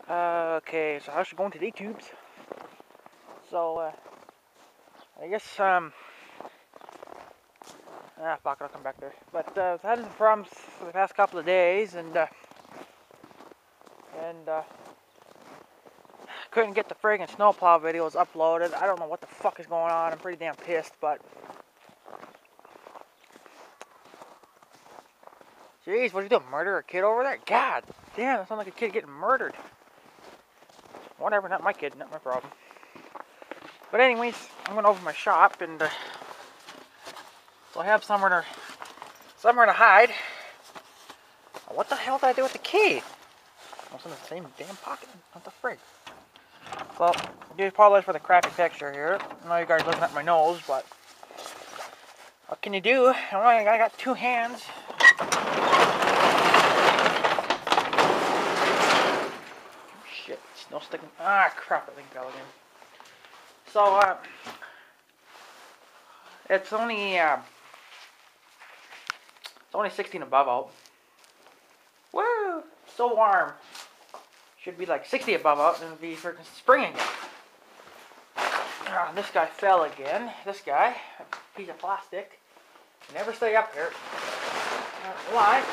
Okay, so how's it going today, tubes? So, I guess, fuck it, I'll come back there. But, I've had some problems for the past couple of days, and couldn't get the friggin' snowplow videos uploaded. I don't know what the fuck is going on. I'm pretty damn pissed, but... Jeez, what are you doing? Murder a kid over there? God damn, that sounds like a kid getting murdered. Whatever, not my kid, not my problem. But anyways, I'm going over my shop, and so I have somewhere to hide. What the hell did I do with the key? I was in the same damn pocket. What the frig? Well, I do apologize for the crappy picture here. I know you guys are looking at my nose, but what can you do? I got two hands. Shit, snow sticking. Ah, crap, that thing fell again. So, it's only 16 above out. Woo! So warm. Should be like 60 above out, and it'll be freaking spring again. This guy fell again. This guy, a piece of plastic. Never stay up here. Why? I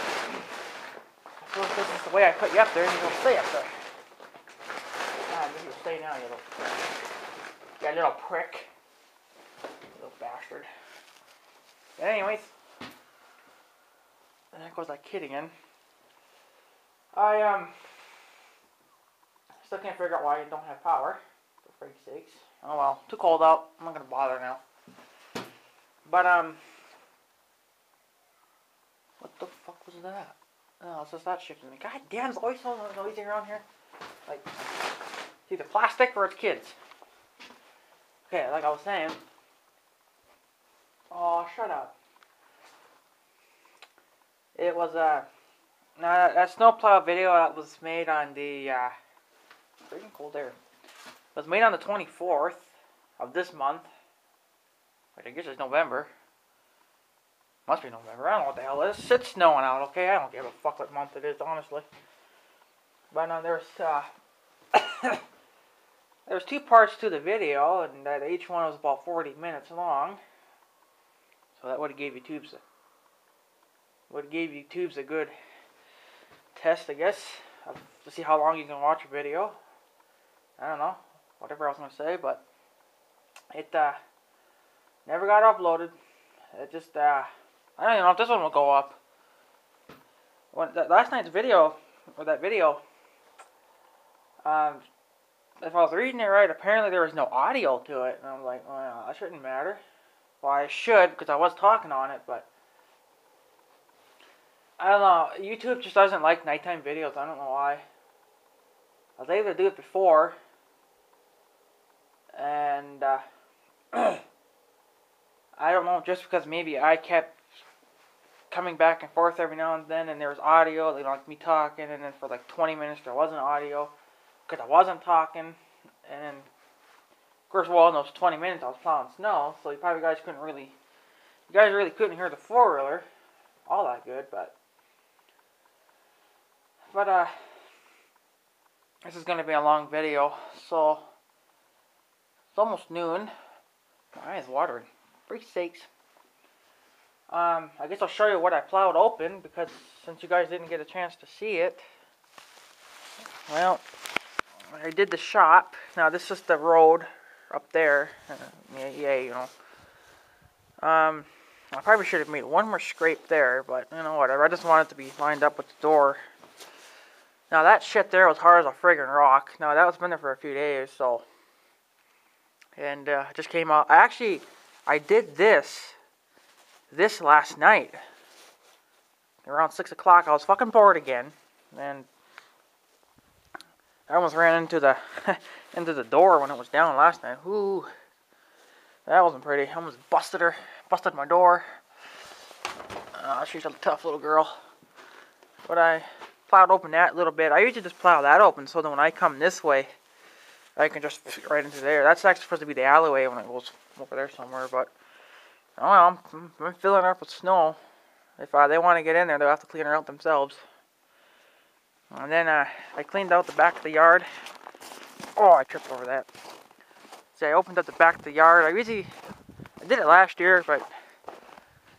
suppose this is the way I put you up there, and you'll stay up there. You'll stay now, you little prick. Little bastard. But anyways, and there goes that kid again. I still can't figure out why you don't have power, for freak's sakes. Oh well, too cold out. I'm not gonna bother now. But what the fuck was that? Oh, it's just that shifting me. God damn, there's always so noisy around here. Like, it's either plastic or it's kids. Okay, like I was saying. Oh, shut up. It was that snowplow video that was made on the freaking cold air. It was made on the 24th of this month. Which I guess it's November. Must be November. I don't know what the hell it is. It's snowing out, okay? I don't give a fuck what month it is, honestly. But there's two parts to the video, and each one was about 40 minutes long. So that would have gave you tubes a good test, I guess, to see how long you can watch a video. I don't know, whatever I was gonna say, but it never got uploaded. It just I don't even know if this one will go up. Last night's video, or that video, if I was reading it right, apparently there was no audio to it, and I was like, well, that shouldn't matter. Well, I should, because I was talking on it, but I don't know. YouTube just doesn't like nighttime videos. I don't know why. I was able to do it before, and I don't know, just because maybe I kept coming back and forth every now and then, and there was audio, they don't like me talking, and then for like 20 minutes there wasn't audio, because I wasn't talking, and of course, well, in those 20 minutes I was plowing snow, so you guys really couldn't hear the four-wheeler all that good, but this is going to be a long video, so it's almost noon. My eyes watering. For sakes. I guess I'll show you what I plowed open, because since you guys didn't get a chance to see it, well, I did the shop. Now this is the road up there. Yeah, you know. I probably should have made one more scrape there, but you know, whatever. I just wanted to be lined up with the door. Now that shit there was hard as a friggin' rock. Now that was been there for a few days, so. And it just came out. I did this last night. Around 6 o'clock, I was fucking bored again. And I almost ran into the into the door when it was down last night. Ooh. That wasn't pretty. I almost busted my door. She's a tough little girl. But I plowed open that little bit. I usually just plow that open so that when I come this way, I can just fit right into there. That's actually supposed to be the alleyway when it goes over there somewhere, but oh well, I'm filling it up with snow. If they want to get in there, they'll have to clean it out themselves. And then I cleaned out the back of the yard. Oh, I tripped over that. So I opened up the back of the yard. I did it last year, but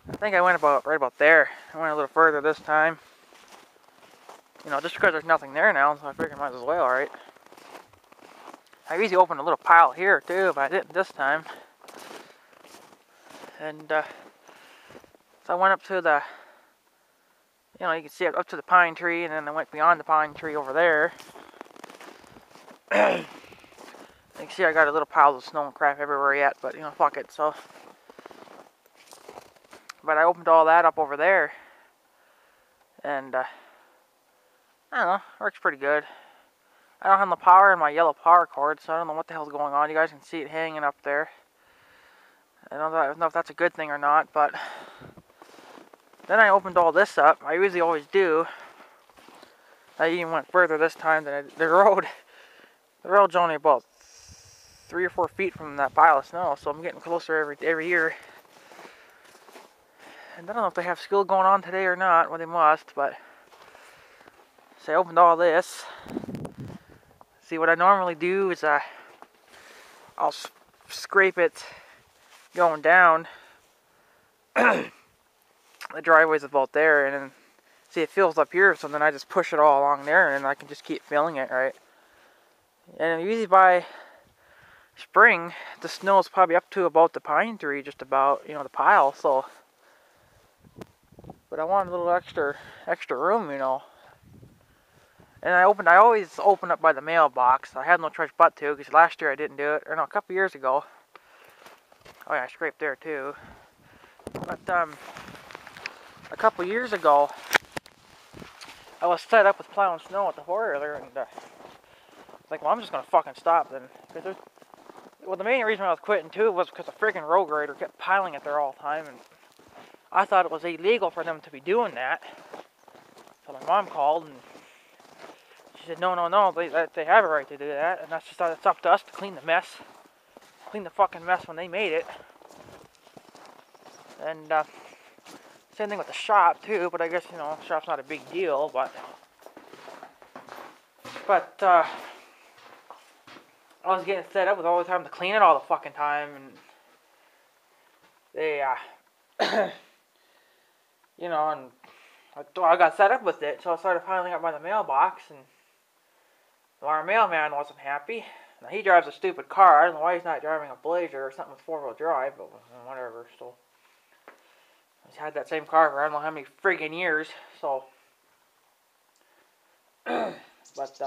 I think I went right about there. I went a little further this time. You know, just because there's nothing there now, so I figured I might as well, right? I usually open a little pile here too, but I didn't this time. And so I went up to the, you know, you can see it up to the pine tree, and then I went beyond the pine tree over there. You can see I got a little pile of snow and crap everywhere yet, but you know, fuck it. So, but I opened all that up over there, and I don't know, works pretty good. I don't have no power in my yellow power cord, so I don't know what the hell's going on. You guys can see it hanging up there. I don't know if that's a good thing or not, but then I opened all this up. I usually always do. I even went further this time than the road. The road's only about 3 or 4 feet from that pile of snow, so I'm getting closer every year. And I don't know if they have school going on today or not. Well, they must, but so I opened all this. See, what I normally do is I'll scrape it going down. The driveway's about there, and then see it fills up here, so then I just push it all along there, and I can just keep filling it, right? And usually by spring, the snow is probably up to about the pine tree, just about, you know, the pile. So, but I want a little extra room, you know. And I always open up by the mailbox. I had no choice but to, because last year I didn't do it, or no, a couple years ago. Oh yeah, I scraped there too. But a couple years ago, I was fed up with plowing snow at the four-wheeler, and like, well, I'm just gonna fucking stop then. Well, the main reason I was quitting too was because the friggin' road grader kept piling it there all the time, and I thought it was illegal for them to be doing that. So my mom called, and she said, no, they have a right to do that, and that's just it's up to us to clean the mess. Clean the fucking mess when they made it. And same thing with the shop too, but I guess, you know, the shop's not a big deal, but I was getting fed up with all the time to clean it all the fucking time, and they, you know, and I got fed up with it, so I started piling up by the mailbox, and our mailman wasn't happy. Now, he drives a stupid car. I don't know why he's not driving a Blazer or something with four-wheel drive, but whatever, so. He's had that same car for I don't know how many friggin' years, so. But,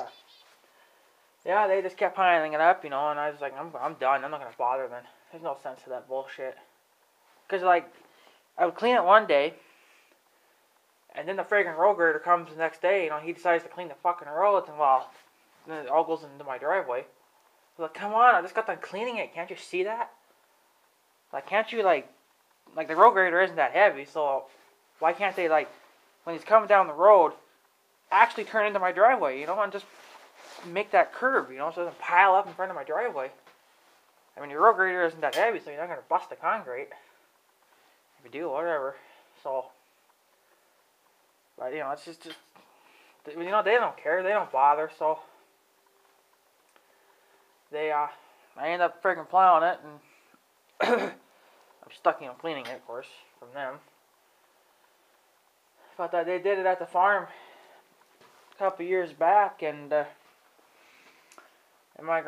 yeah, they just kept piling it up, you know, and I was like, I'm done. I'm not going to bother then. There's no sense to that bullshit. Because, like, I would clean it one day, and then the friggin' road grader comes the next day, you know, he decides to clean the fucking roads, and well, then it all goes into my driveway. I'm like, come on, I just got done cleaning it. Can't you see that? Like, can't you, like the road grader isn't that heavy, so why can't they, like, when he's coming down the road, actually turn into my driveway, you know, and just make that curve, you know, so it doesn't pile up in front of my driveway. I mean, your road grader isn't that heavy, so you're not going to bust the concrete. If you do, whatever. So, but, you know, it's just, you know, they don't care, they don't bother, so they, I end up friggin' plowing it, and I'm stuck, you know, cleaning it, of course, from them. But they did it at the farm a couple years back, and my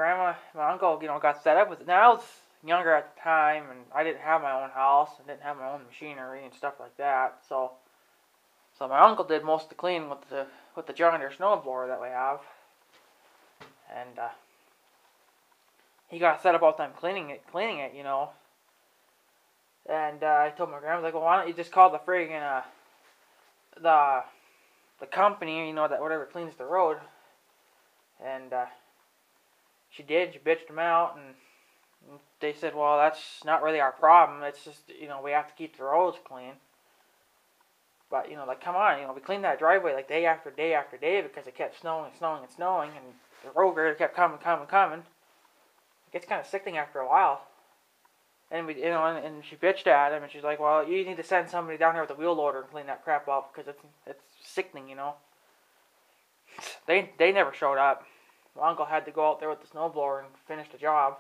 uncle, you know, got set up with it. Now, I was younger at the time, and I didn't have my own house, and didn't have my own machinery and stuff like that, so my uncle did most of the cleaning with the John Deere snowblower that we have, and he got set up all the time cleaning it, you know. And I told my grandma, like, well, why don't you just call the friggin' the company, you know, that whatever cleans the road. And she did. She bitched them out, and they said, well, that's not really our problem. It's just, you know, we have to keep the roads clean. But, you know, like, come on, you know, we cleaned that driveway like day after day after day because it kept snowing and snowing and snowing, and the road grader kept coming. It gets kind of sickening after a while. And we, you know, and she bitched at him, and she's like, well, you need to send somebody down here with a wheel loader and clean that crap up, because it's sickening, you know. they never showed up. My uncle had to go out there with the snowblower and finish the job.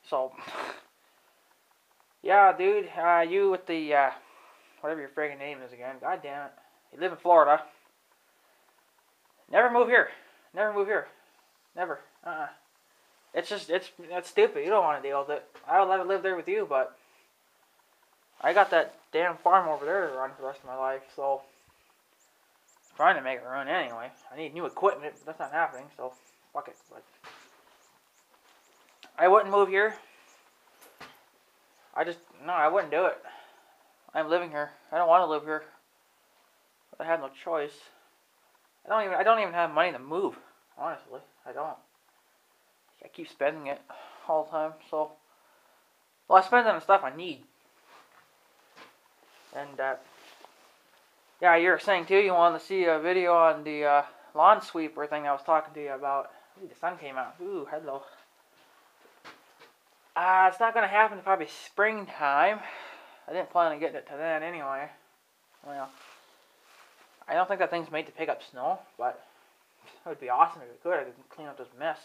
So, yeah, dude, you with the, whatever your friggin' name is again, god damn it. You live in Florida. Never move here. Never move here. Never. It's stupid. You don't want to deal with it. I would love to live there with you, but I got that damn farm over there to run for the rest of my life, so I'm trying to make it run anyway. I need new equipment, but that's not happening, so fuck it. But I wouldn't move here. No, I wouldn't do it. I'm living here. I don't want to live here. But I have no choice. I don't even have money to move, honestly. I don't. I keep spending it all the time, so well, I spend it on stuff I need. And yeah, you were saying too you wanted to see a video on the lawn sweeper thing I was talking to you about. Ooh, the sun came out. Ooh, hello. It's not going to happen until probably springtime. I didn't plan on getting it to then anyway. Well, I don't think that thing's made to pick up snow, but it would be awesome if it could. I could clean up this mess.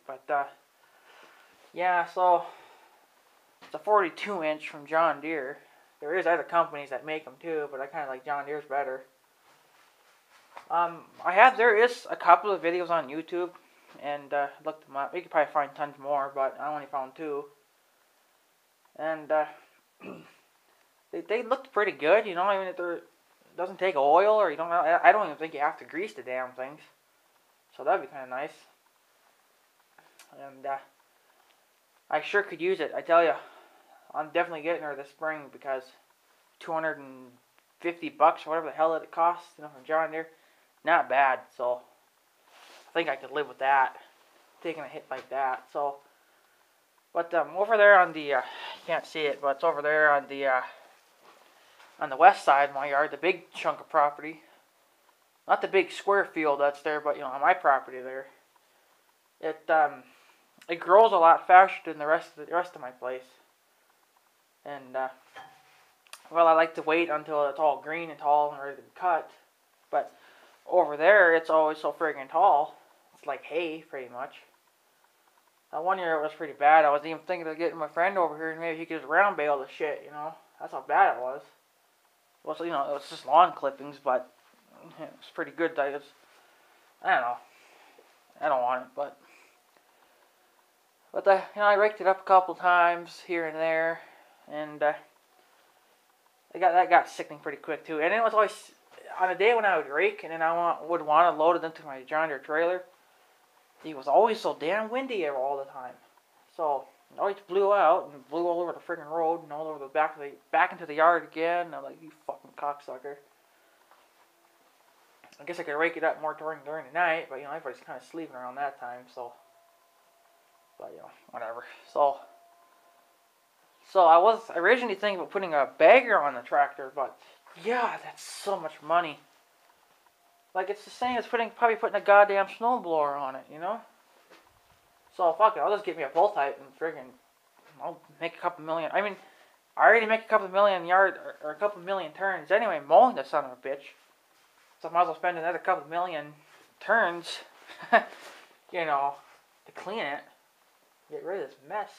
But, yeah, so it's a 42-inch from John Deere. There is other companies that make them too, but I kind of like John Deere's better. There is a couple of videos on YouTube, and looked them up. You could probably find tons more, but I only found 2. And they looked pretty good, you know. I mean, it doesn't take oil, or I don't even think you have to grease the damn things. So that'd be kind of nice. And I sure could use it. I tell you, I'm definitely getting her this spring because $250 or whatever the hell that it costs, you know, from John Deere, not bad. So I think I could live with that, taking a hit like that. So, but over there on the you can't see it, but it's over there on the west side of my yard, the big chunk of property. Not the big square field that's there, but you know, on my property there. It grows a lot faster than the rest of my place. And well, I like to wait until it's all green and tall and ready to be cut. But over there, it's always so friggin' tall. It's like hay, pretty much. One year it was pretty bad. I was even thinking of getting my friend over here and maybe he could just round bale the shit, you know. That's how bad it was. Well, so, you know, it was just lawn clippings, but it was pretty good. I don't know. I don't want it, but you know, I raked it up a couple times here and there, and that got sickening pretty quick too. And it was always on a day when I would rake, and then I would want to load it into my John Deere trailer. It was always so damn windy all the time, so it always blew out and blew all over the friggin' road and all over the back into the yard again. And I'm like, you fucking cocksucker. I guess I could rake it up more during the night, but you know, everybody's kind of sleeping around that time, so. But you know, whatever. So I was originally thinking about putting a bagger on the tractor, but yeah, that's so much money. Like, it's the same as probably putting a goddamn snowblower on it, you know? So fuck it, I'll just get me a full type and friggin' I'll make a couple million. I mean, I already make a couple million or a couple million turns anyway, mowing the son of a bitch. So I might as well spend another couple million turns, you know, to clean it. Get rid of this mess.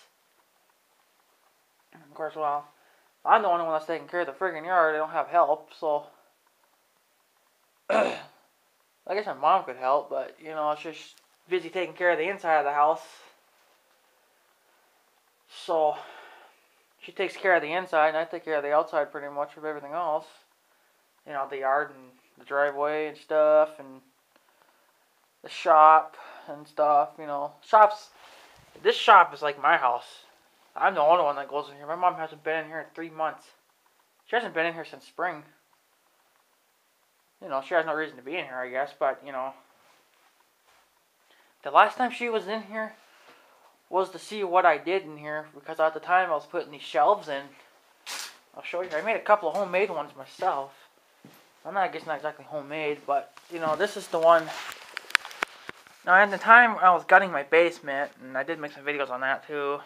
And of course, well, I'm the only one that's taking care of the friggin' yard. I don't have help, so I guess my mom could help, but you know, she's busy taking care of the inside of the house. So she takes care of the inside, and I take care of the outside pretty much of everything else. You know, the yard and the driveway and stuff, and the shop and stuff. You know, this shop is like my house. I'm the only one that goes in here. My mom hasn't been in here in 3 months. She hasn't been in here since spring. You know, she has no reason to be in here, I guess, but, you know. The last time she was in here was to see what I did in here, because at the time I was putting these shelves in. I'll show you. I made a couple of homemade ones myself. I guess not exactly homemade, but, you know, this is the one. Now, at the time, I was gutting my basement, and I did make some videos on that, too.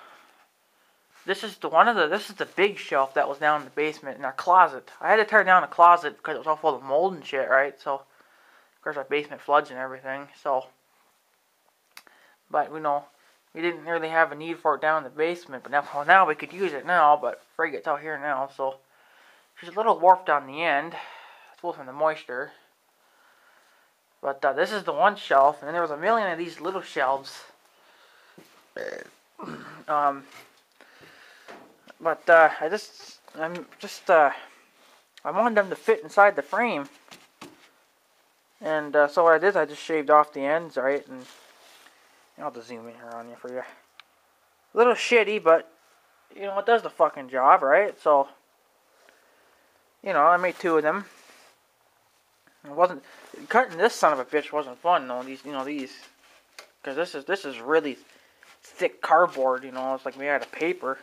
This is the big shelf that was down in the basement in our closet. I had to tear down the closet because it was all full of mold and shit, right? So, of course, our basement floods and everything. So, but we didn't really have a need for it down in the basement. But now we could use it now. But frig, it's out here now. So, she's a little warped on the end. It's full from the moisture. But this is the one shelf, and then there was a million of these little shelves. But I wanted them to fit inside the frame, and so what I did, I just shaved off the ends, right, and I'll just zoom in here on you for you. A little shitty, but it does the fucking job, right? So, I made 2 of them. It wasn't cutting this son of a bitch wasn't fun though. These, because this is really thick cardboard. It's like made out of paper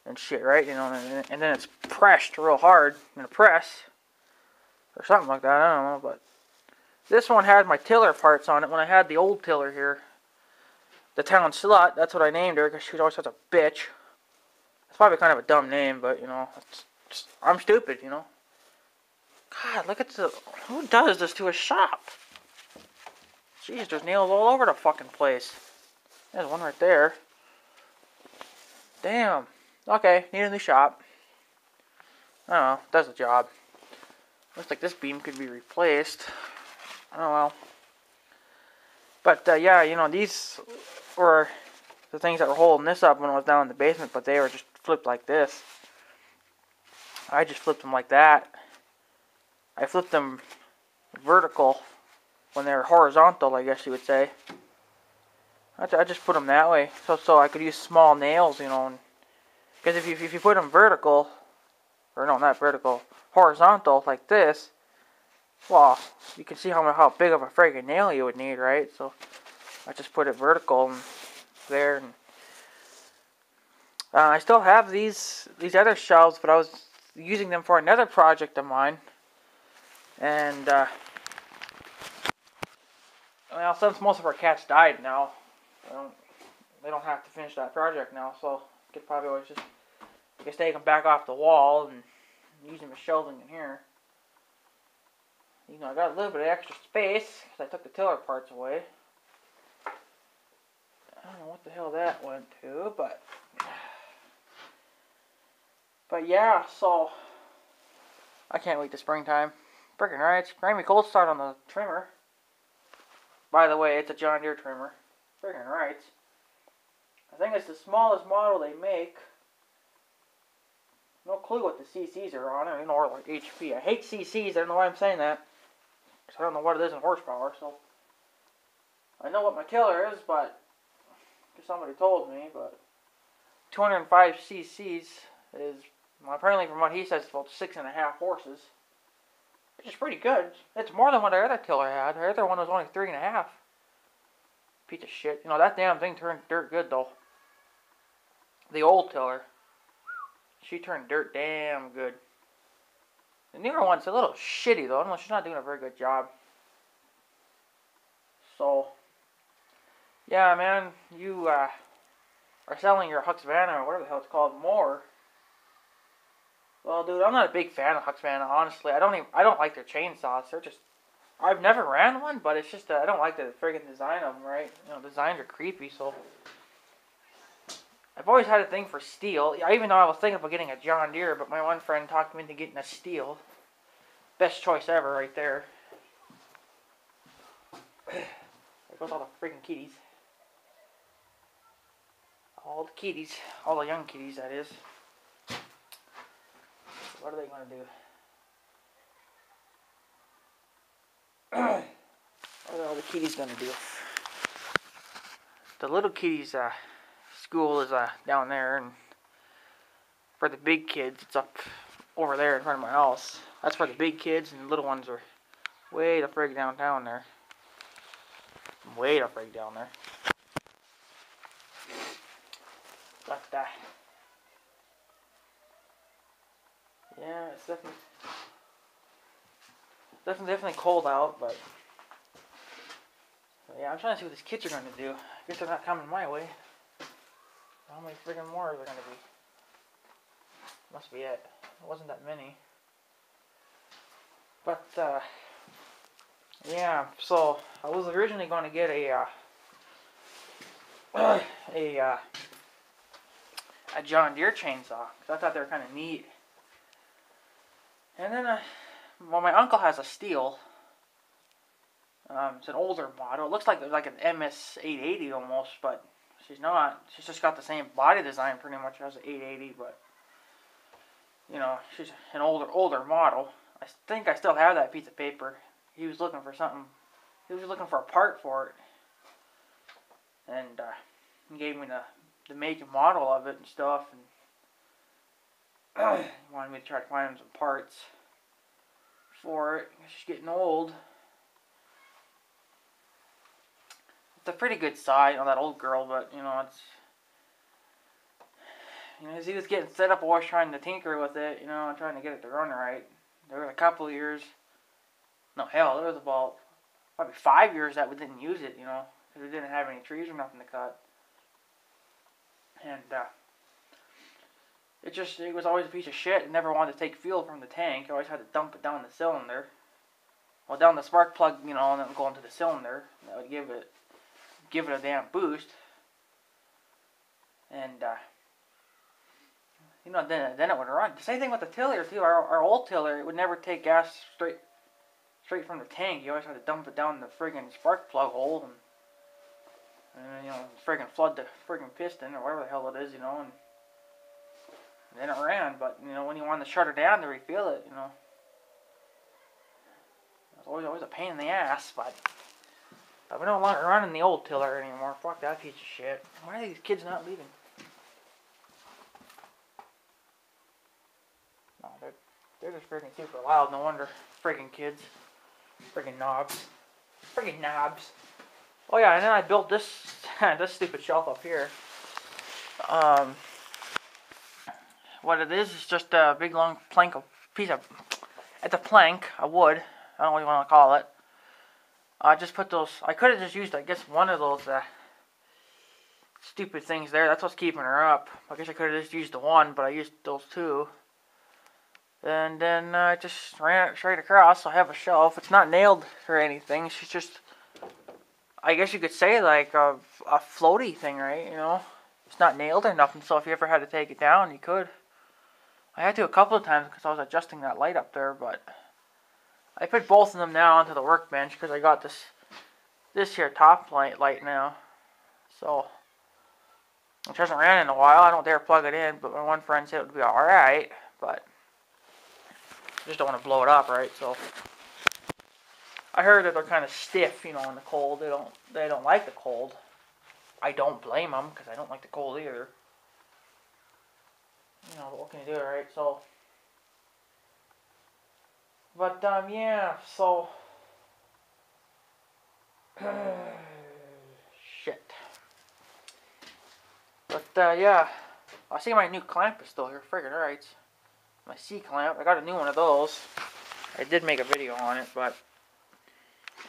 and shit, right? And then it's pressed real hard in a press or something like that. I don't know, but this one had my tiller parts on it. When I had the old tiller here, the town slut, that's what I named her because she was always such a bitch. It's probably kind of a dumb name, but I'm stupid, God, look at who does this to a shop? Jeez, there's nails all over the fucking place. There's one right there. Damn. Okay, need a new shop. I don't know, does the job. Looks like this beam could be replaced. Oh well. But yeah, these were the things that were holding this up when it was down in the basement, but they were just flipped like this. I just flipped them like that. I flipped them vertical when they were horizontal, I guess you would say. I just put them that way so I could use small nails, because if you put them vertical, or no, not vertical, horizontal like this, well, you can see how big of a friggin' nail you would need, right? So I just put it vertical and there. And I still have these other shelves, but I was using them for another project of mine. And well, since most of our cats died now, they don't have to finish that project now, so I could probably always just take them back off the wall and use them as shelving in here. I got a little bit of extra space because I took the tiller parts away. I don't know what the hell that went to, but yeah, so I can't wait to springtime. Frickin' right, it's Grammy cold start on the trimmer. By the way, it's a John Deere trimmer. Frickin' right. I think it's the smallest model they make. No clue what the CCs are on it, or like HP. I hate CCs, I don't know why I'm saying that. Because I don't know what it is in horsepower, so. I know what my tiller is, but somebody told me, but 205 cc's is, well, apparently from what he says, it's about 6.5 horses. Which is pretty good. It's more than what our other tiller had. Our other one was only 3.5. Piece of shit. That damn thing turned dirt good, though. The old tiller. She turned dirt damn good. The newer one's a little shitty, though. She's not doing a very good job. So, yeah, man, you are selling your Husqvarna, or whatever the hell it's called, more. Well, dude, I'm not a big fan of Husqvarna, honestly. I don't like their chainsaws. They're just, I've never ran one, but it's just, I don't like the friggin' design of them, right? Designs are creepy, so. I've always had a thing for steel. Even though I was thinking about getting a John Deere, but my one friend talked me into getting a steel. Best choice ever, right there. There goes all the freaking kitties. All the kitties. All the young kitties, that is. What are they going to do? What are all the kitties going to do? The little kitties' school is down there, and for the big kids, it's up over there in front of my house. That's for the big kids, and the little ones are way the frig downtown there. Way the frig down there. But, yeah, it's definitely cold out, but yeah, I'm trying to see what these kids are going to do. I guess they're not coming my way. How many friggin' more are there gonna be? Must be it. It wasn't that many. But, yeah, so I was originally going to get a John Deere chainsaw, because I thought they were kind of neat. And then, well, my uncle has a Steel. It's an older model. It looks like an MS 880 almost, but she's not. She's just got the same body design pretty much as an 880, but, you know, she's an older model. I think I still have that piece of paper. He was looking for something. He was looking for a part for it, and he gave me the make and model of it and stuff, and he wanted me to try to find him some parts for it. She's getting old. It's a pretty good saw, you know, that old girl, but you know, it's, you know, as he was getting set up, always trying to tinker with it, you know, and trying to get it to run right. There were a couple of years, no hell, there was about probably 5 years that we didn't use it, you know, because we didn't have any trees or nothing to cut. And it was always a piece of shit. It never wanted to take fuel from the tank. You always had to dump it down the cylinder. Well, down the spark plug, you know, and then go into the cylinder. That would give it a damn boost. And you know, then it would run. The same thing with the tiller too. Our old tiller, it would never take gas straight from the tank. You always had to dump it down the friggin' spark plug hole, and then, you know, friggin' flood the friggin' piston or whatever the hell it is, you know, and then it ran. But you know, when you wanted to shut her down to refill it, you know, it was always a pain in the ass. But we don't want it running the old tiller anymore. Fuck that piece of shit. Why are these kids not leaving? No, they're just freaking super loud. No wonder. Friggin' kids. Friggin' knobs. Friggin' knobs. Oh yeah, and then I built this this stupid shelf up here. What it is just a big long plank of it's a plank, a wood. I don't know what you want to call it. I just put those. I could have just used, I guess, one of those stupid things there. That's what's keeping her up. I guess I could have just used the one, but I used those two. And then I just ran it straight across. So I have a shelf. It's not nailed or anything. She's just, I guess you could say, like a floaty thing, right? You know, it's not nailed or nothing. So if you ever had to take it down, you could. I had to a couple of times because I was adjusting that light up there, but I put both of them now onto the workbench because I got this here top light now. So, which hasn't ran in a while. I don't dare plug it in, but my one friend said it would be alright, but I just don't want to blow it up, right? So, I heard that they're kind of stiff, you know, in the cold. They don't like the cold. I don't blame them because I don't like the cold either. You know, but what can you do, right? So, but yeah, so shit. But yeah, I see my new clamp is still here. Friggin' right. My C clamp. I got a new one of those. I did make a video on it, but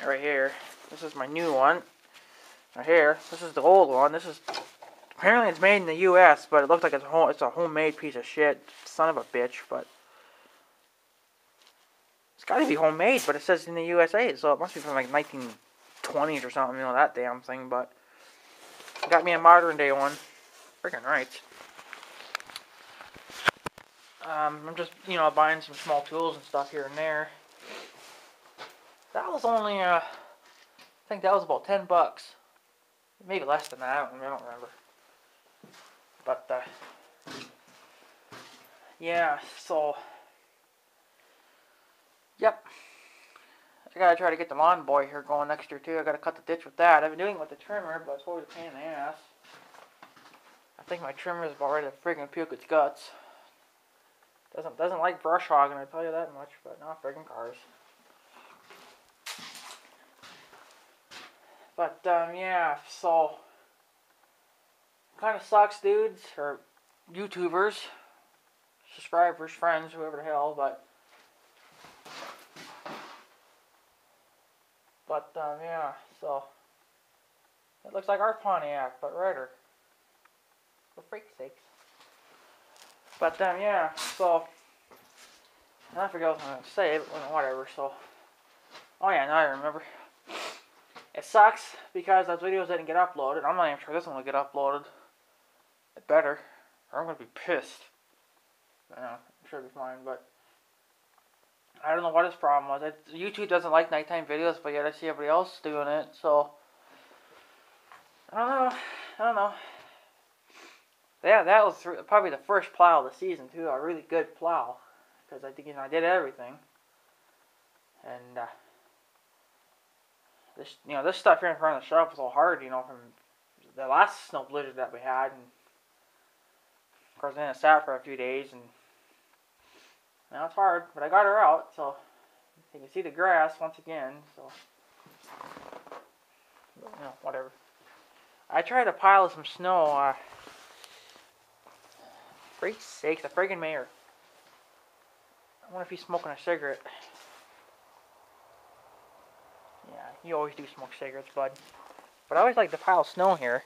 right here, this is my new one. Right here, this is the old one. This is apparently it's made in the U.S., but it looks like it's a homemade piece of shit. Son of a bitch, but it's got to be homemade. But it says in the USA, so it must be from like 1920s or something. You know, that damn thing. But it got me a modern day one. Freaking right. I'm just, you know, buying some small tools and stuff here and there. That was only, I think that was about $10. Maybe less than that. I don't remember. But, yeah, so, yep. I gotta try to get the lawn boy here going next year, too. I gotta cut the ditch with that. I've been doing it with the trimmer, but it's always a pain in the ass. I think my trimmer is about ready to friggin' puke its guts. Doesn't like brush hogging, I tell you that much, but not friggin' cars. But, yeah, so, kind of sucks, dudes, or YouTubers, subscribers, friends, whoever the hell, but, yeah, so, it looks like our Pontiac, but redder. For freak's sakes. But yeah, so I forget what I was going to say, but whatever. So, oh yeah, now I remember. It sucks because those videos didn't get uploaded. I'm not even sure this one will get uploaded. It better, or I'm going to be pissed. I know, I'm sure it'll be fine, but I don't know what his problem was. YouTube doesn't like nighttime videos, but yet I see everybody else doing it, so I don't know. Yeah, that was probably the first plow of the season too. A really good plow, because I think I did everything, and this stuff here in front of the shop was all hard, from the last snow blizzard that we had, and of course then it sat for a few days, and now it's hard, but I got her out, so you can see the grass once again, so whatever. I tried to pile some snow. For Christ's sake, the friggin' mayor. I wonder if he's smoking a cigarette. Yeah, you always do smoke cigarettes, bud. But I always like to pile snow here,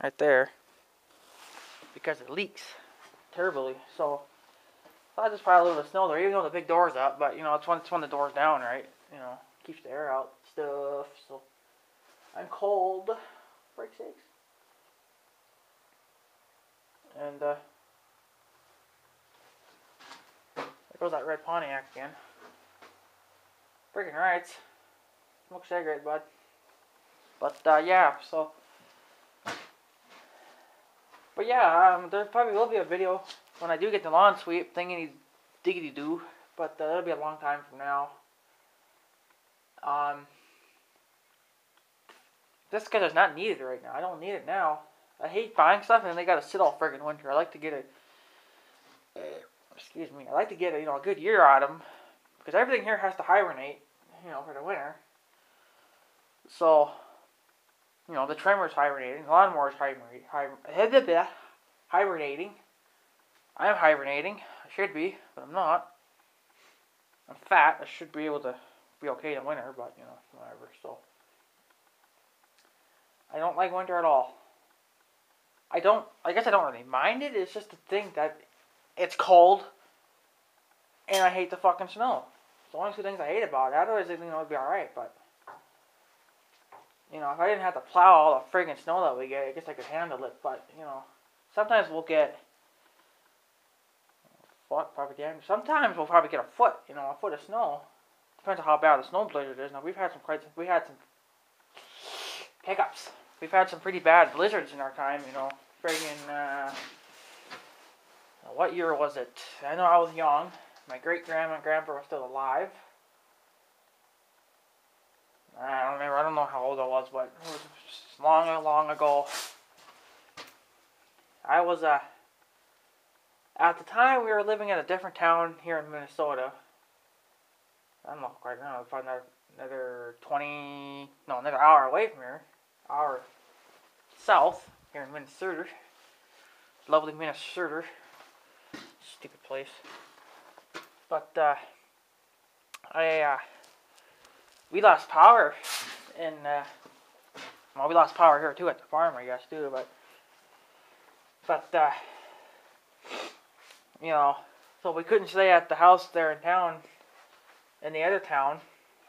right there, because it leaks terribly. So I just pile a little snow there, even though the big door's up. But it's when the door's down, right? Keeps the air out, stuff. So I'm cold, for Christ's sakes. And there goes that red Pontiac again. Freaking rights. Smoke cigarette, bud. But yeah, so. But yeah, there probably will be a video when I do get the lawn sweep thingy diggity do. But that'll be a long time from now. This because it's not needed right now. I don't need it now. I hate buying stuff and then they gotta sit all friggin' winter. I like to get I like to get a good year out of them, because everything here has to hibernate, for the winter. So, the trimmer's hibernating, the lawnmower's hibernating. I'm hibernating. I should be, but I'm not. I'm fat. I should be able to be okay in winter, but whatever. So, I don't like winter at all. I guess I don't really mind it. It's just the thing that it's cold, and I hate the fucking snow. It's the only two things I hate about it. Otherwise, it'd be alright, but if I didn't have to plow all the friggin' snow that we get, I guess I could handle it. But sometimes we'll get sometimes we'll probably get a foot of snow. Depends on how bad the snow blizzard is. Now we had some hiccups. We've had some pretty bad blizzards in our time. Friggin' what year was it? I know I was young. My great-grandma and grandpa were still alive. I don't remember. I don't know how old I was, but it was long, long ago. I was, at the time, we were living in a different town here in Minnesota. I don't know quite now. Probably another hour away from here. Hour south here in Minnesota. Lovely Minnesota. Stupid place. But we lost power, and we lost power here too at the farm, I guess too. But so we couldn't stay at the house there in town. In the other town,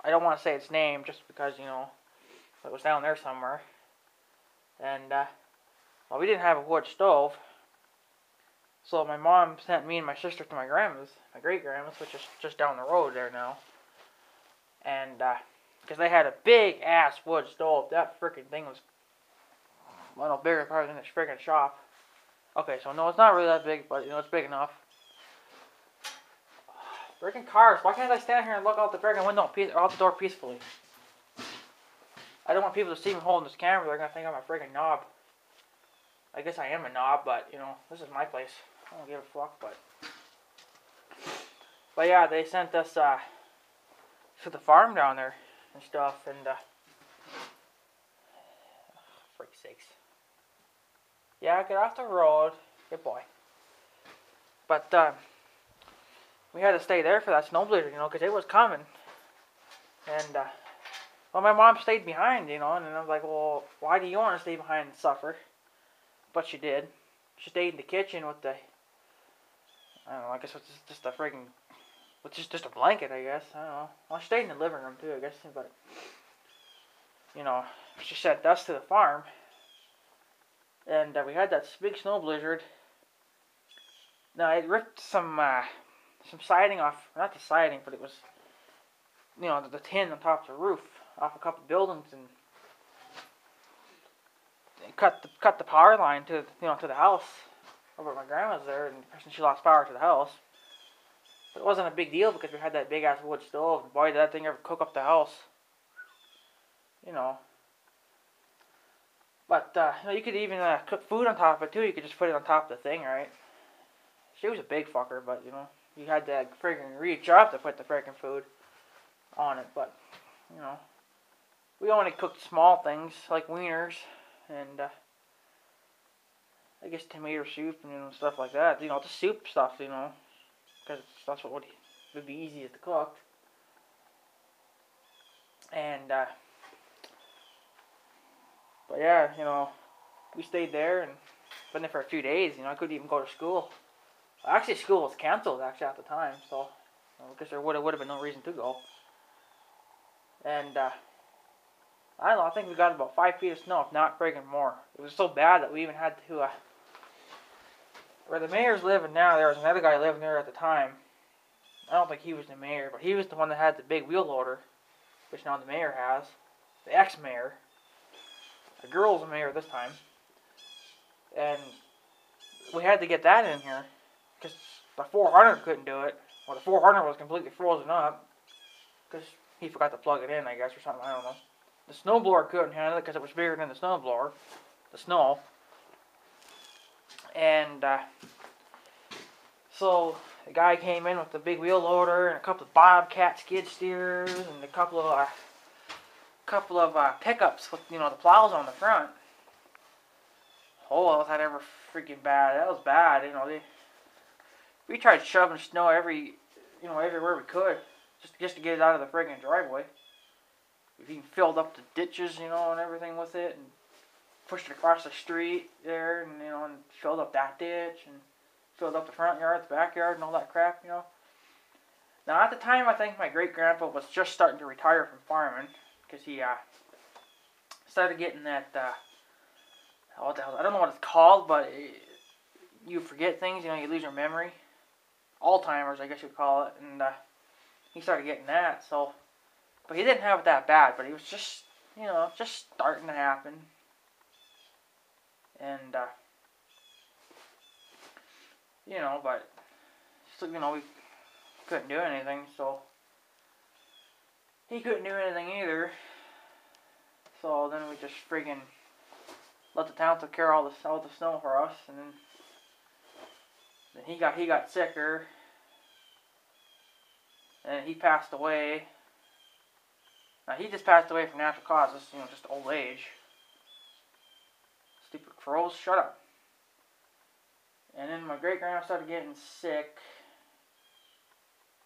I don't want to say its name just because it was down there somewhere. And we didn't have a wood stove. So my mom sent me and my sister to my great-grandma's, which is just down the road there now. And, because they had a big-ass wood stove. That freaking thing was, bigger probably than this freaking shop. Okay, so no, it's not really that big, but, it's big enough. Freaking cars. Why can't I stand here and look out the freaking window or out the door peacefully? I don't want people to see me holding this camera. They're going to think I'm a freaking knob. I guess I am a knob, but, this is my place. I don't give a fuck, but yeah, they sent us, to the farm down there and stuff, and, for sakes. Yeah, get off the road. Good boy. But, we had to stay there for that snow blizzard, because it was coming. And, my mom stayed behind, and I was like, well, why do you want to stay behind and suffer? But she did. she stayed in the kitchen with the, I don't know, I guess it's just a friggin', with just a blanket, I guess. I don't know. Well, she stayed in the living room too, I guess. But, you know, she sent us to the farm. And we had that big snow blizzard. Now, it ripped some siding off, not the siding, but it was, you know, the tin on top of the roof off a couple buildings, and cut the power line to, you know, to the house over at my grandma's there, and she lost power to the house. But it wasn't a big deal because we had that big ass wood stove, and boy, did that thing ever cook up the house. You know. But you know, you could even cook food on top of it too. You could just put it on top of the thing, right? She was a big fucker, but you know, you had to friggin' reach up to put the friggin' food on it. But you know, we only cooked small things like wieners and I guess tomato soup and, you know, stuff like that. You know, the soup stuff, you know, because that's what would be easiest to cook. And but yeah, you know, we stayed there and been there for a few days. You know, I couldn't even go to school. Actually, school was canceled actually at the time, so I guess there would have been no reason to go. And I don't know, I think we got about 5 feet of snow, if not friggin' more. It was so bad that we even had to, where the mayor's living now, there was another guy living there at the time. I don't think he was the mayor, but he was the one that had the big wheel loader, which now the mayor has. The ex-mayor. The girl's the mayor this time. And we had to get that in here, because the 400 couldn't do it. Well, the 400 was completely frozen up, because he forgot to plug it in, I guess, or something, I don't know. The snowblower couldn't handle it because it was bigger than the snowblower, the snow. And so the guy came in with the big wheel loader and a couple of Bobcat skid steers and a couple of pickups with, you know, the plows on the front. Oh, was that ever freaking bad? That was bad, you know. We tried shoving snow everywhere we could, just to get it out of the friggin' driveway. We even filled up the ditches, you know, and everything with it, and pushed it across the street there, and, you know, and filled up that ditch, and filled up the front yard, the backyard, and all that crap, you know. Now, at the time, I think my great-grandpa was just starting to retire from farming, because he started getting that, what the hell, I don't know what it's called, but you forget things, you know, you lose your memory. Alzheimer's, I guess you'd call it, and he started getting that, so, but he didn't have it that bad, but he was just, you know, just starting to happen, and, you know, but, still, you know, we couldn't do anything, so, he couldn't do anything either, so then we just friggin' let the town take care of all the snow for us, and then he got sicker, and he passed away. Now, he just passed away from natural causes, you know, just old age. Stupid crows, shut up. And then my great-grandma started getting sick.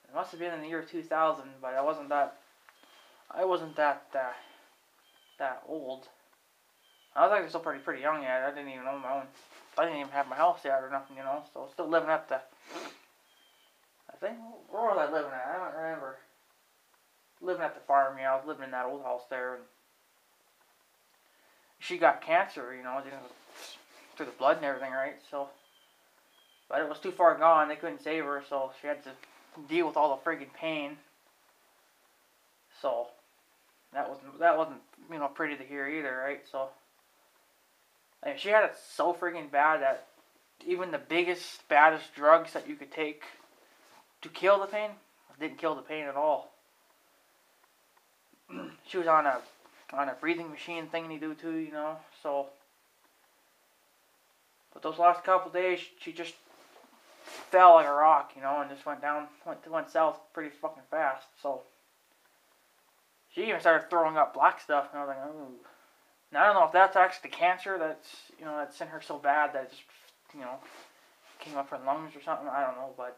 It must have been in the year 2000, but I wasn't that old. I was actually still pretty young yet. I didn't even own my own. I didn't even have my house yet or nothing, you know. So I was still living at the, I think, where was I living at? I don't remember. Living at the farm, yeah. I was living in that old house there. And she got cancer, you know, through the blood and everything, right? So, but it was too far gone. They couldn't save her, so she had to deal with all the friggin' pain. So that wasn't you know, pretty to hear either, right? So, I mean, she had it so friggin' bad that even the biggest, baddest drugs that you could take to kill the pain didn't kill the pain at all. She was on a breathing machine thing they do too, you know. So, but those last couple days, she just fell like a rock, you know, and just went south pretty fucking fast. So she even started throwing up black stuff, and I was like, oh. Now I don't know if that's actually the cancer that's in her so bad that it just, you know, came up her lungs or something. I don't know, but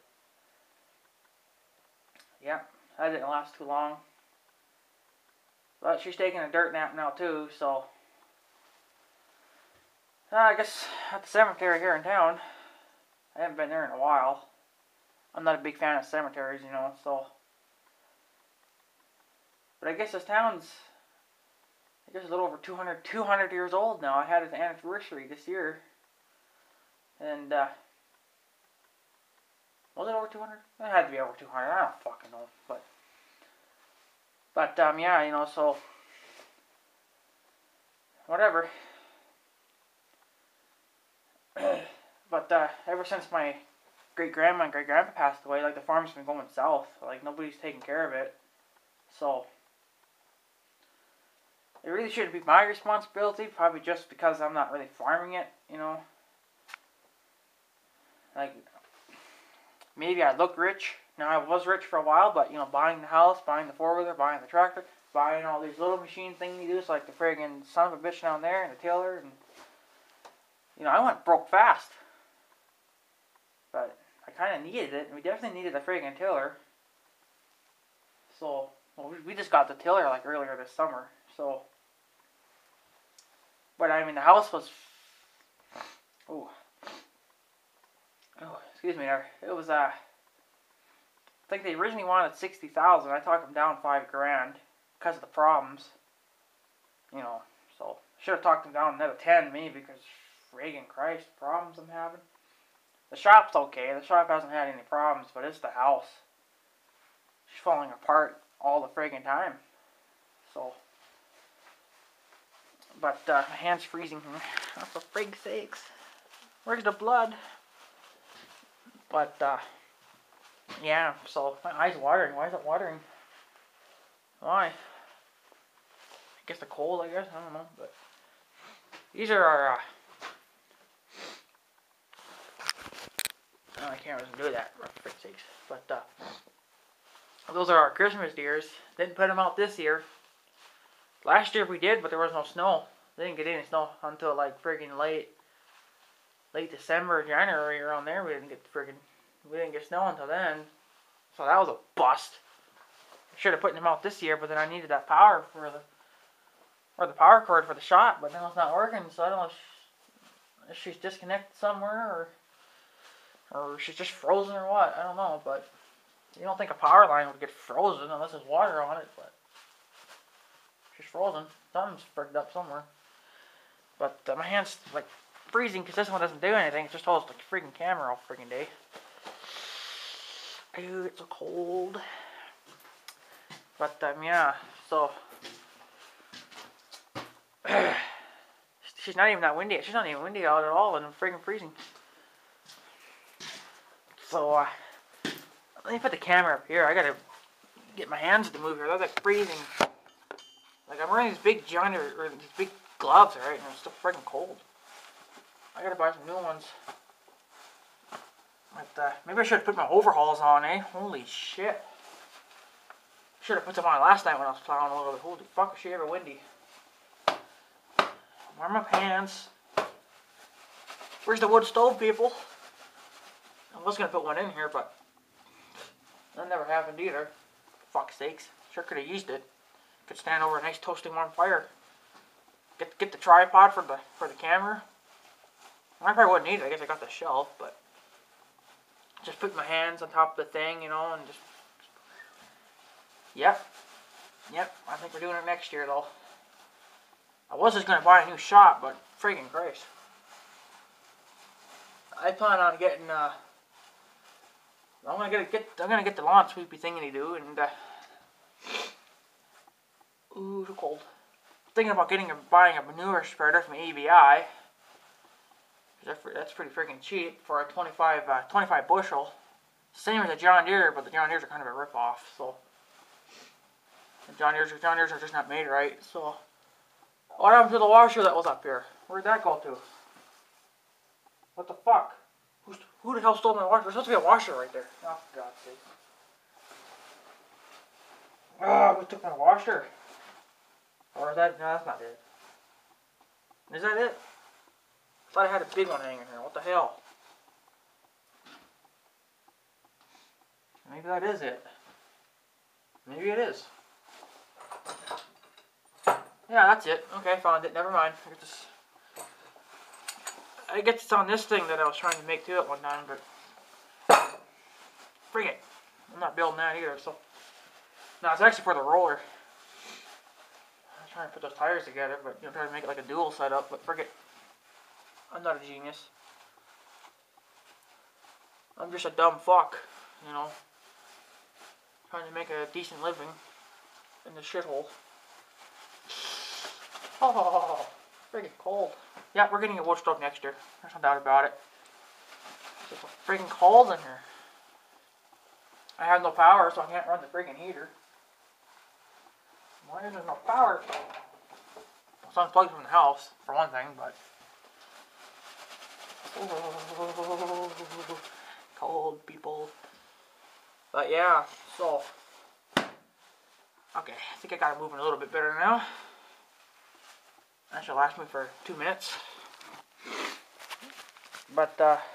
yeah, that didn't last too long. But she's taking a dirt nap now too, so I guess at the cemetery here in town. I haven't been there in a while. I'm not a big fan of cemeteries, you know, so. But I guess this town's, I guess, a little over 200 years old now. I had its anniversary this year. And, was it over 200? It had to be over 200. I don't fucking know. But yeah, you know, so. Whatever. But ever since my great-grandma and great-grandpa passed away, like, the farm's been going south. Like, nobody's taking care of it. So, it really shouldn't be my responsibility, probably just because I'm not really farming it, you know. Like, maybe I look rich. Now, I was rich for a while, but, you know, buying the house, buying the four-wheeler, buying the tractor, buying all these little machine thingy-doos, like the friggin' son of a bitch down there, and the tiller, and, you know, I went broke fast. But I kind of needed it, and we definitely needed a friggin' tiller. So, well, we just got the tiller, like, earlier this summer, so. But, I mean, the house was, oh, excuse me there. It was, I think they originally wanted $60,000. I talked them down $5,000 because of the problems. You know, so should have talked them down another 10 maybe because friggin' Christ, problems I'm having. The shop's okay. The shop hasn't had any problems, but it's the house. She's falling apart all the friggin' time. So, but my hand's freezing here. Oh, for frig's sakes. Where's the blood? But, yeah, so my eye's watering. Why is it watering? Why? I guess the cold, I guess. I don't know. But these are our, oh, I can't really do that, for frick's sakes. But, those are our Christmas deers. Didn't put them out this year. Last year we did, but there was no snow. They didn't get any snow until, like, friggin' late December, January, around there. We didn't get snow until then. So that was a bust. I should have put them out this year, but then I needed that power for the power cord for the shot, but now it's not working, so I don't know if she's disconnected somewhere, or she's just frozen or what. I don't know, but you don't think a power line would get frozen unless there's water on it, but she's frozen. Something's frigged up somewhere. But my hand's, like, freezing because this one doesn't do anything. It just holds the freaking camera all freaking day. Ew, it's so cold. But, yeah, so. She's not even that windy. She's not even windy out at all, and I'm freaking freezing. So, let me put the camera up here. I gotta get my hands to move here. That's like freezing. Like, I'm wearing these big these big gloves, right? And it's still freaking cold. I gotta buy some new ones. But, maybe I should have put my overalls on, eh? Holy shit. Should have put them on last night when I was plowing a little bit. Holy fuck, is she ever windy. Warm up hands. Where's the wood stove, people? I was gonna put one in here, but that never happened either. Fuck's sakes. Sure could have used it. Could stand over a nice toasting warm fire. Get the tripod for the camera. I probably wouldn't need it. I guess I got the shelf, but just put my hands on top of the thing, you know, and just. Yep. I think we're doing it next year, though. I was just gonna buy a new shot, but friggin' Christ. I plan on getting I'm gonna get the lawn sweepy thingy do, and ooh, so cold. Thinking about buying a manure spreader from ABI. That's pretty freaking cheap for a 25 bushel. Same as the John Deere, but the John Deeres are kind of a rip-off. So the John Deeres are just not made right. So what happened to the washer that was up here? Where'd that go to? What the fuck? Who the hell stole my washer? There's supposed to be a washer right there. Oh, for God's sake. Ah, who took my washer? Or is that? No, that's not it. Is that it? I thought I had a big one hanging here. What the hell? Maybe that is it. Maybe it is. Yeah, that's it. Okay, found it. Never mind. I just I guess it's on this thing that I was trying to make too at one time, but frig it. I'm not building that either, so. No, it's actually for the roller. I was trying to put those tires together, but you know, trying to make it like a dual setup, but frig it. I'm not a genius. I'm just a dumb fuck, you know. Trying to make a decent living in the shithole. Oh, freaking cold. Yeah, we're getting a wood stove next year. There's no doubt about it. It's just freaking cold in here. I have no power, so I can't run the freaking heater. Why is there no power? It's unplugged from the house, for one thing, but... Oh, cold people. But yeah, so... Okay, I think I got it moving a little bit better now. That should last me for 2 minutes. But, that's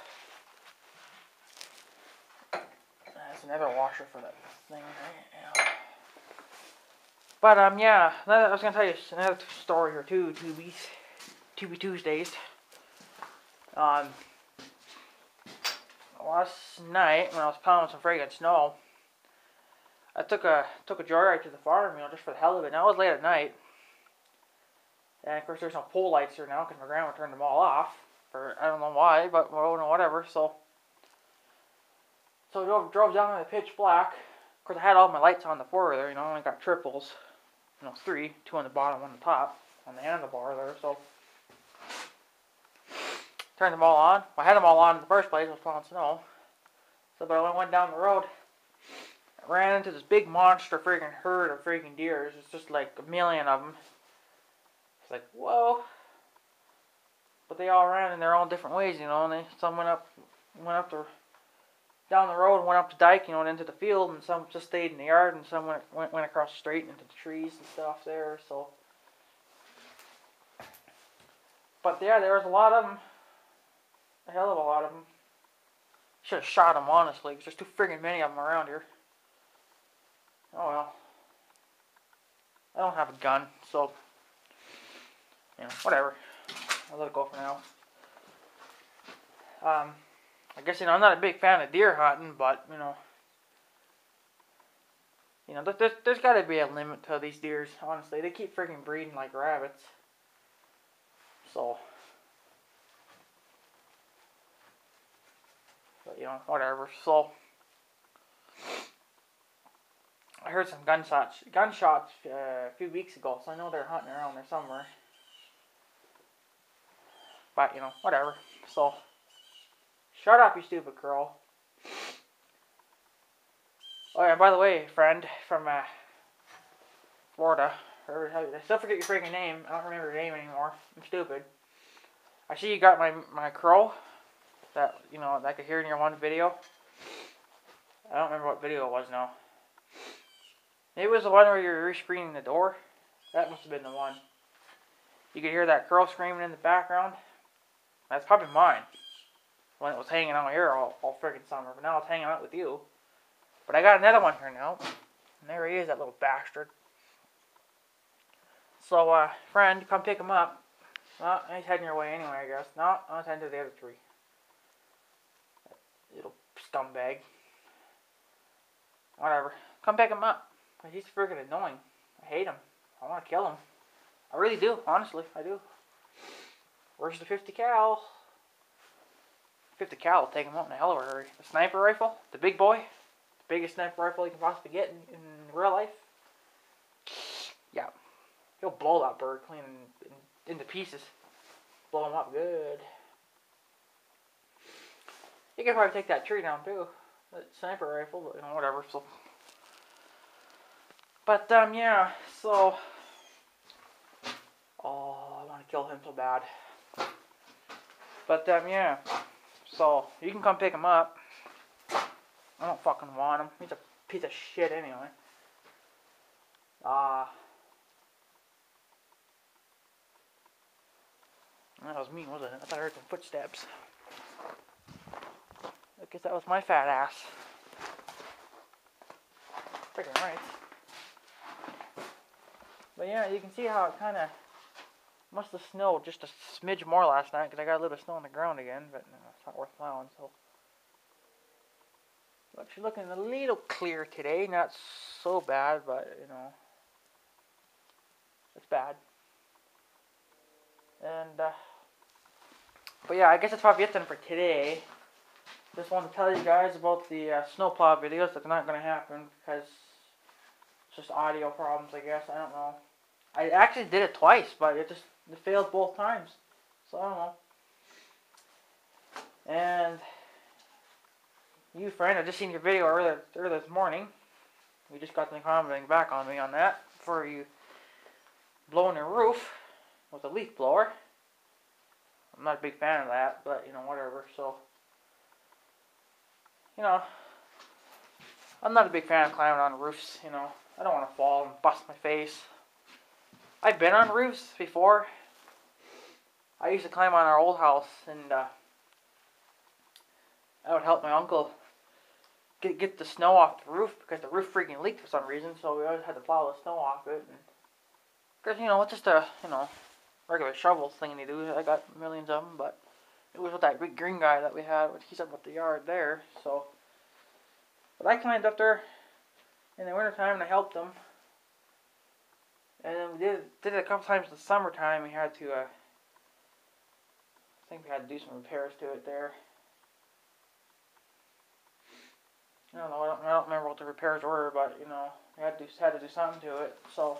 another washer for that thing, right? Yeah. But, yeah, I was gonna tell you another story or two, Tubi Tuesdays. Last night, when I was plowing some friggin' snow, I took a joyride to the farm, you know, just for the hell of it. Now it was late at night. And of course there's no pole lights here now because my grandma turned them all off. For I don't know why, but well, no, whatever. So we drove down in the pitch black. Of course I had all my lights on the four there, you know, I only got triples. You know, 3, 2 on the bottom, 1 on the top, on the handlebar there, so turned them all on. Well, I had them all on in the first place, I was plowing snow. So but when I went down the road, I ran into this big monster friggin' herd of friggin' deers. It's just like a million of them. It's like, whoa. But they all ran in their own different ways, you know, and some went up down the road and went up the dike, you know, and into the field, and some just stayed in the yard, and some went across the street and into the trees and stuff there, so. But yeah, there was a lot of them. A hell of a lot of them. Should have shot them, honestly, because there's too friggin' many of them around here. Oh well. I don't have a gun, so, you know, whatever. I'll let it go for now. I guess, you know, I'm not a big fan of deer hunting, but, you know, there's got to be a limit to these deers, honestly. They keep freaking breeding like rabbits. So, but, you know, whatever. So, I heard some gunshots a few weeks ago, so I know they're hunting around there somewhere. But, you know, whatever. So, shut up, you stupid girl. Oh yeah, by the way, friend from Florida, I still forget your freaking name. I don't remember your name anymore. I'm stupid. I see you got my crow that, you know, that I could hear in your one video. I don't remember what video it was now. Maybe it was the one where you were rescreening the door. That must have been the one. You could hear that crow screaming in the background. That's probably mine. When it was hanging out here all freaking summer. But now it's hanging out with you. But I got another one here now. And there he is, that little bastard. So, friend, come pick him up. Oh, he's heading your way anyway, I guess. No, I'll head to the other 3. That little scumbag. Whatever. Come pick him up. He's freaking annoying. I hate him. I want to kill him. I really do. Honestly, I do. Where's the 50 cal? 50 cal will take him out in a hell of a hurry. The sniper rifle, the big boy, the biggest sniper rifle you can possibly get in real life. Yeah, he'll blow that bird clean into pieces. Blow him up good. You can probably take that tree down too. That sniper rifle, but, you know, whatever. So, but yeah. So, oh, I want to kill him so bad. But yeah. So, you can come pick him up. I don't fucking want him. He's a piece of shit anyway. That was me, wasn't it? I thought I heard some footsteps. I guess that was my fat ass. Freaking right. But yeah, you can see how it kind of Must have snowed just a smidge more last night because I got a little snow on the ground again, but it's not worth plowing, so. But she's looking a little clear today. Not so bad, but, you know, it's bad. And, but yeah, I guess that's probably it then for today. Just wanted to tell you guys about the snowplow videos that they're not going to happen because it's just audio problems, I guess. I don't know. I actually did it twice, but it failed both times. So I don't know. And you, friend, I just seen your video earlier this morning. You just got them commenting back on me on that for you blowing your roof with a leaf blower. I'm not a big fan of that, but you know, whatever. So, you know, I'm not a big fan of climbing on roofs. You know, I don't want to fall and bust my face. I've been on roofs before. I used to climb on our old house, and I would help my uncle get the snow off the roof because the roof freaking leaked for some reason. So we always had to plow the snow off it. Because you know, it's just a regular shovel thing to do. I got millions of them, but it was with that big green guy that we had. He's up with the yard there. So, but I climbed up there in the wintertime and I helped them. And then we did it a couple times in the summertime. We had to, I think we had to do some repairs to it there. I don't know. I don't remember what the repairs were, but you know, we had to do something to it. So,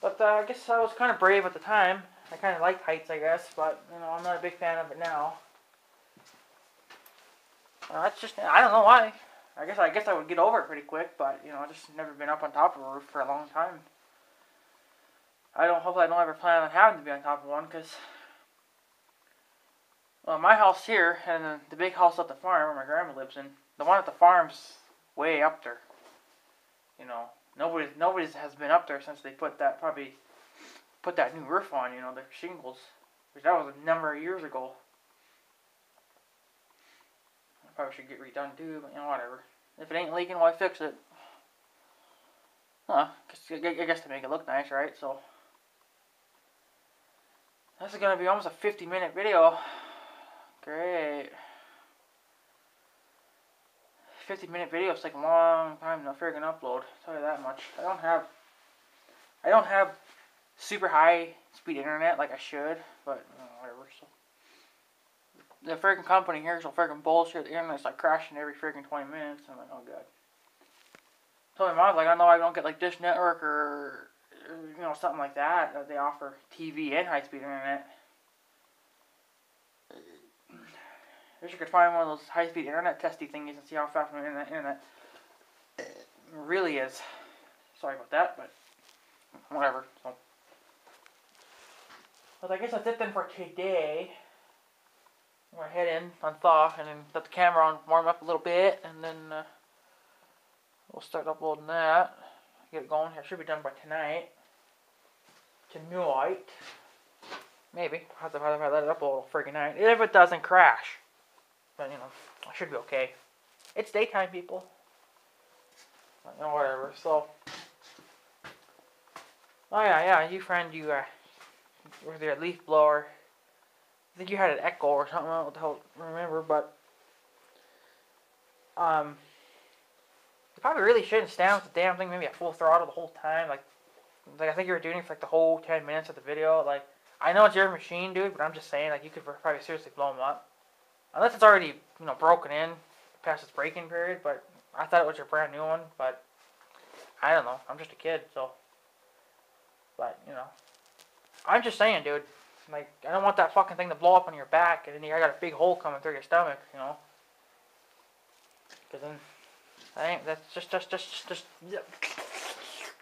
but I guess I was kind of brave at the time. I kind of liked heights, I guess, but you know, I'm not a big fan of it now. That's just, I don't know why. I guess I would get over it pretty quick, but you know, I just never been up on top of a roof for a long time. Hopefully I don't ever plan on having to be on top of one, because, well, my house here, and then the big house at the farm where my grandma lives in, the one at the farm's way up there. You know, nobody has been up there since they put that new roof on, you know, the shingles. Which that was a number of years ago. I probably should get redone too, but you know, whatever. If it ain't leaking, why fix it? I guess to make it look nice, right? So, this is going to be almost a 50-minute video. Great. 50-minute videos take a long time to friggin' upload. I'll tell you that much. I don't have super high speed internet like I should, but whatever. So the friggin' company here is so friggin' bullshit. The internet's like crashing every friggin' 20 minutes. I'm like, oh god. So my mom's like, I know I don't get like Dish Network or you know, something like that they offer TV and high speed internet. I wish you could find one of those high-speed internet testy thingies and see how fast my internet really is. Sorry about that, but whatever. So, but I guess that's it then for today. I'm going to head in, unthaw, and then let the camera on, warm up a little bit, and then we'll start uploading that. Get it going. It should be done by tonight. Tonight. Maybe. I'll have to let it upload all friggin' night. If it doesn't crash. But, you know, I should be okay. It's daytime, people. But, you know, whatever. So, oh yeah, you friend, you with your leaf blower. I think you had an Echo or something. I don't know what the hell remember, but you probably really shouldn't stand with the damn thing maybe at full throttle the whole time. Like I think you were doing it for like the whole 10 minutes of the video. Like, I know it's your machine, dude, but I'm just saying, like, you could probably seriously blow them up. Unless it's already, you know, broken in past its break-in period, but I thought it was your brand new one, but I don't know. I'm just a kid, so. But, you know. I'm just saying, dude. Like, I don't want that fucking thing to blow up on your back, and then you got a big hole coming through your stomach, you know. Because then, that's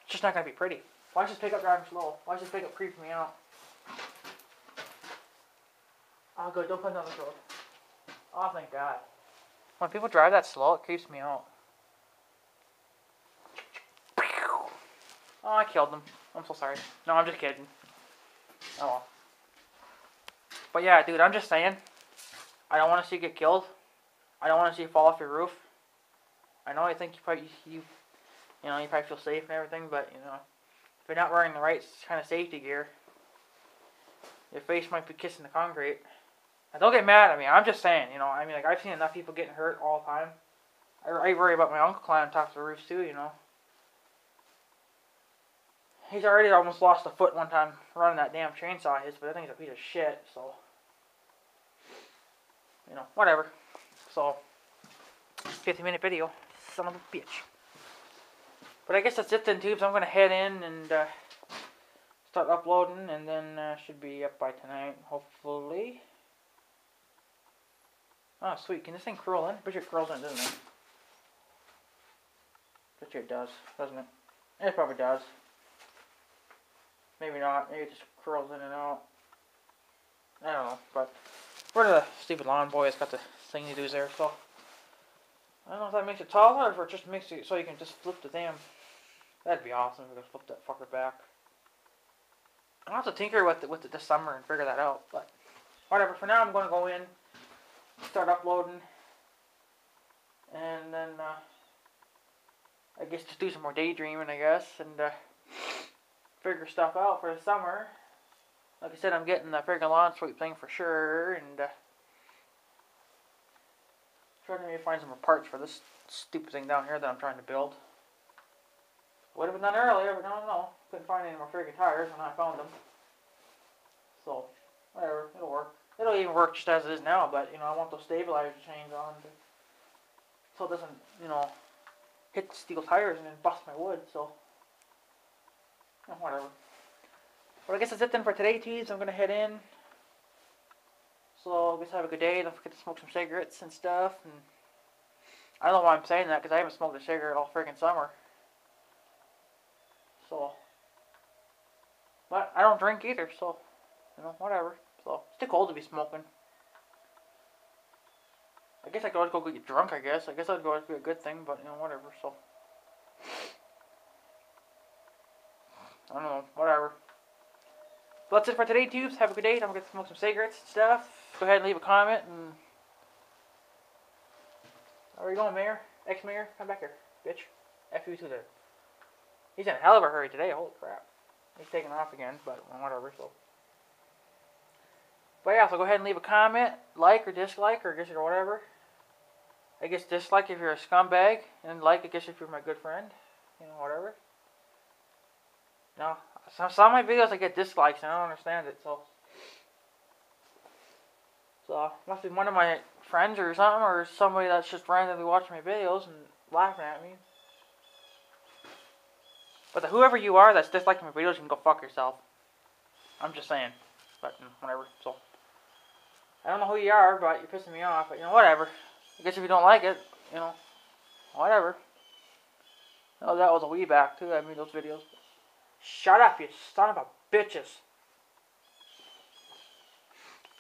just not gonna be pretty. Why is this pickup driving slow? Why is this pickup creeping me out? Oh, good. Don't put it on this road. Oh, thank God. When people drive that slow, it creeps me out. Oh, I killed them. I'm so sorry. No, I'm just kidding. Oh well. But yeah, dude, I'm just saying. I don't want to see you get killed. I don't want to see you fall off your roof. I know I think you probably feel safe and everything, but you know, if you're not wearing the right kind of safety gear, your face might be kissing the concrete. Now, don't get mad at me. I'm just saying, you know. I mean, like, I've seen enough people getting hurt all the time. I worry about my uncle climbing on top of the roofs too, you know. He's already almost lost a foot one time running that damn chainsaw of his, but I think he's a piece of shit, so. You know, whatever. So, 50-minute video. Son of a bitch. But I guess that's it then, tubes. I'm going to head in and start uploading, and then should be up by tonight, hopefully. Oh, sweet. Can this thing curl in? I bet you it curls in, doesn't it? I bet you it does, doesn't it? It probably does. Maybe not. Maybe it just curls in and out. I don't know, but where the stupid lawn boy has got the thing to do there, so I don't know if that makes it taller or if it just makes it so you can just flip the damn. That'd be awesome if we could flip that fucker back. I'll have to tinker with it this summer and figure that out, but whatever. For now, I'm going to go in, start uploading, and then I guess just do some more daydreaming, I guess, and figure stuff out for the summer. Like I said, I'm getting the friggin' lawn sweep thing for sure, and trying to maybe find some more parts for this stupid thing down here that I'm trying to build. Would have been done earlier, but no. Couldn't find any more friggin' tires when I found them. So, whatever, it'll work. It'll even work just as it is now, but, you know, I want those stabilizer chains on so it doesn't, you know, hit the steel tires and then bust my wood, so, whatever. But I guess that's it then for today, tees. I'm going to head in. So, I guess have a good day. Don't forget to smoke some cigarettes and stuff. And I don't know why I'm saying that, because I haven't smoked a cigarette all friggin' summer. So, but I don't drink either, so, you know, whatever. So, it's too cold to be smoking. I guess I could always go get drunk, I guess. I guess that would always be a good thing, but, you know, whatever, so. I don't know, whatever. But that's it for today, tubes. Have a good day. I'm going to smoke some cigarettes and stuff. Go ahead and leave a comment. And where are you going, Mayor? Ex-Mayor? Come back here, bitch. F you to there. He's in a hell of a hurry today. Holy crap. He's taking off again, but whatever, so. But yeah, so go ahead and leave a comment, like or dislike, or I guess or whatever. I guess dislike if you're a scumbag, and like I guess if you're my good friend. You know, whatever. No, some of my videos I get dislikes, and I don't understand it, so. So, must be one of my friends or something, or somebody that's just randomly watching my videos and laughing at me. But whoever you are that's disliking my videos, you can go fuck yourself. I'm just saying. But, whatever, so. I don't know who you are, but you're pissing me off, but, you know, whatever. I guess if you don't like it, you know, whatever. Oh, that was a wee back, too. I made those videos. Shut up, you son of a bitches.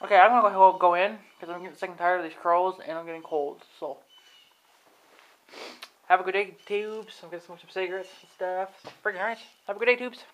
Okay, I'm gonna go in, because I'm getting sick and tired of these crows, and I'm getting cold, so. Have a good day, tubes. I'm gonna smoke some cigarettes and stuff. Freaking nice. Have a good day, tubes.